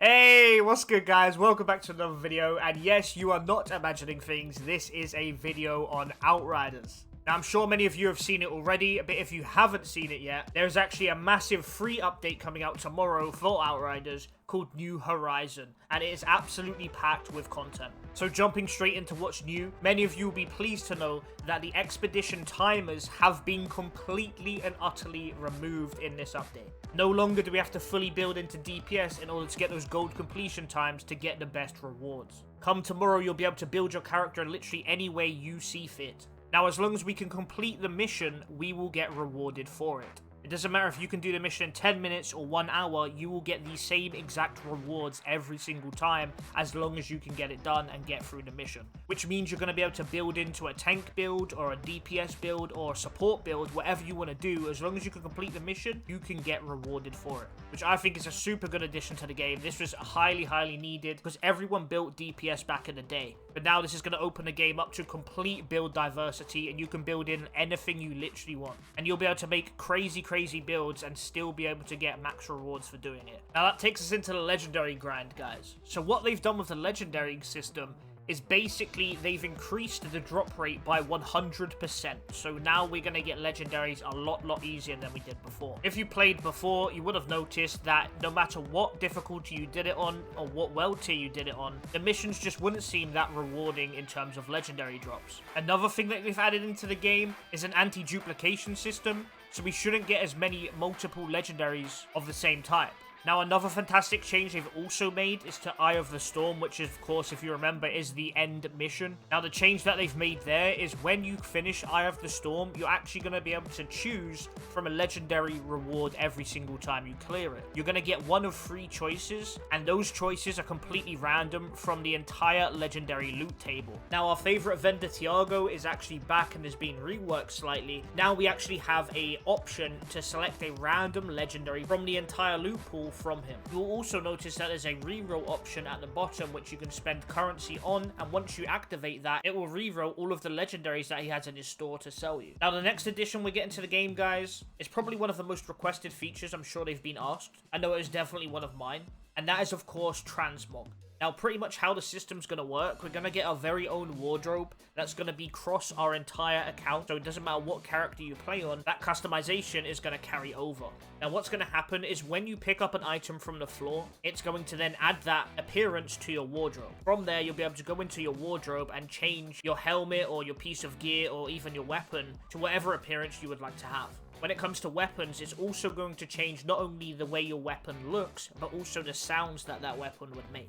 Hey, what's good guys? Welcome back to another video, and yes, you are not imagining things. This is a video on Outriders. Now, I'm sure many of you have seen it already, but if you haven't seen it yet, there's actually a massive free update coming out tomorrow for Outriders called New Horizon, and it is absolutely packed with content. So jumping straight into what's new, many of you will be pleased to know that the expedition timers have been completely and utterly removed in this update. No longer do we have to fully build into DPS in order to get those gold completion times to get the best rewards. Come tomorrow, you'll be able to build your character in literally any way you see fit. Now, as long as we can complete the mission, we will get rewarded for it. It doesn't matter if you can do the mission in 10 minutes or 1 hour, you will get the same exact rewards every single time as long as you can get it done and get through the mission. Which means you're going to be able to build into a tank build or a DPS build or a support build, whatever you want to do. As long as you can complete the mission, you can get rewarded for it. Which I think is a super good addition to the game. This was highly needed because everyone built DPS back in the day. But now this is going to open the game up to complete build diversity, and you can build in anything you literally want. And you'll be able to make crazy builds and still be able to get max rewards for doing it. Now that takes us into the legendary grind, guys. So what they've done with the legendary system is basically they've increased the drop rate by 100%. So now we're going to get legendaries a lot easier than we did before. If you played before, you would have noticed that no matter what difficulty you did it on or what world tier you did it on, the missions just wouldn't seem that rewarding in terms of legendary drops. Another thing that they've added into the game is an anti-duplication system, so we shouldn't get as many multiple legendaries of the same type. Now, another fantastic change they've also made is to Eye of the Storm, which is, of course, if you remember, is the end mission. Now, the change that they've made there is when you finish Eye of the Storm, you're actually going to be able to choose from a legendary reward every single time you clear it. You're going to get one of 3 choices, and those choices are completely random from the entire legendary loot table. Now, our favorite vendor, Tiago, is actually back and has been reworked slightly. Now, we actually have an option to select a random legendary from the entire loot pool from him. You'll also notice that there's a reroll option at the bottom which you can spend currency on, and once you activate that, it will reroll all of the legendaries that he has in his store to sell you. Now, the next addition we're getting to the game, guys, is probably one of the most requested features I'm sure they've been asked. I know it is definitely one of mine, and that is, of course, Transmog. Now, pretty much how the system's going to work, we're going to get our very own wardrobe that's going to be across our entire account. So it doesn't matter what character you play on, that customization is going to carry over. Now, what's going to happen is when you pick up an item from the floor, it's going to then add that appearance to your wardrobe. From there, you'll be able to go into your wardrobe and change your helmet or your piece of gear or even your weapon to whatever appearance you would like to have. When it comes to weapons, it's also going to change not only the way your weapon looks, but also the sounds that that weapon would make.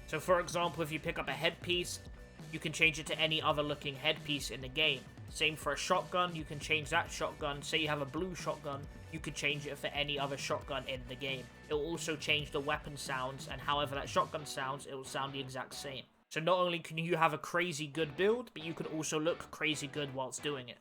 So for example, if you pick up a headpiece, you can change it to any other looking headpiece in the game. Same for a shotgun, you can change that shotgun. Say you have a blue shotgun, you could change it for any other shotgun in the game. It will also change the weapon sounds, and however that shotgun sounds, it will sound the exact same. So not only can you have a crazy good build, but you can also look crazy good whilst doing it.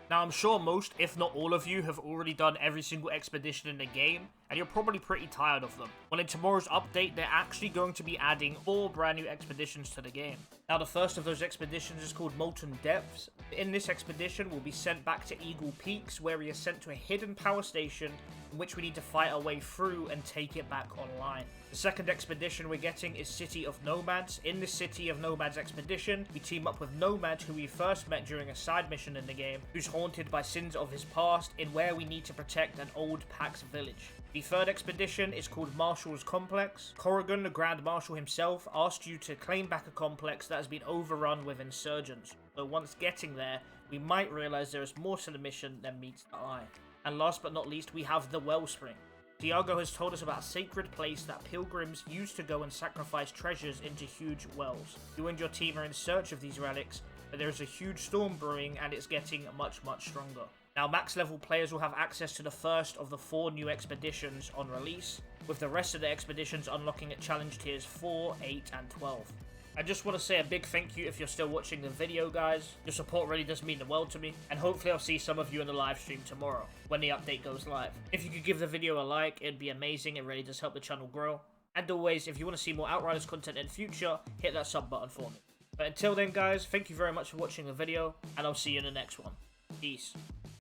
Now, I'm sure most, if not all of you, have already done every single expedition in the game, and you're probably pretty tired of them. Well, in tomorrow's update, they're actually going to be adding 4 brand new expeditions to the game. Now, the first of those expeditions is called Molten Depths. In this expedition, we'll be sent back to Eagle Peaks, where we are sent to a hidden power station, in which we need to fight our way through and take it back online. The second expedition we're getting is City of Nomads. In the City of Nomads expedition, we team up with Nomad, who we first met during a side mission in the game, who's haunted by sins of his past, in where we need to protect an old Pax village. The third expedition is called Marshal's Complex. Corrigan, the Grand Marshal himself, asked you to claim back a complex that has been overrun with insurgents. But once getting there, we might realize there is more to the mission than meets the eye. And last but not least, we have the Wellspring. Tiago has told us about a sacred place that pilgrims used to go and sacrifice treasures into huge wells. You and your team are in search of these relics, but there is a huge storm brewing and it's getting much stronger. Now, max level players will have access to the first of the 4 new expeditions on release, with the rest of the expeditions unlocking at challenge tiers 4, 8, and 12. I just want to say a big thank you if you're still watching the video, guys. Your support really does mean the world to me, and hopefully I'll see some of you in the live stream tomorrow, when the update goes live. If you could give the video a like, it'd be amazing. It really does help the channel grow. And always, if you want to see more Outriders content in future, hit that sub button for me. But until then, guys, thank you very much for watching the video, and I'll see you in the next one. Peace.